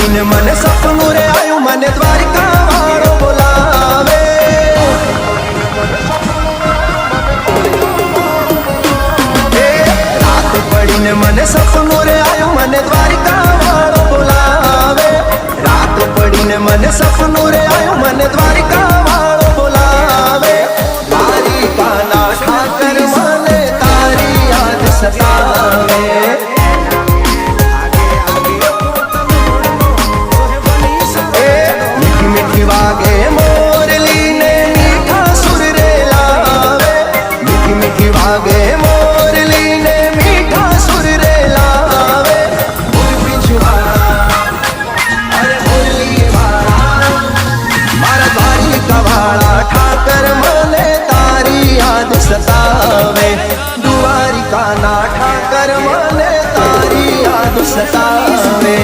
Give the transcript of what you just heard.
પડીને મને સપનું રે આયું મને દ્વારકા વાળો બોલાવે રાત પડીને મને સપનું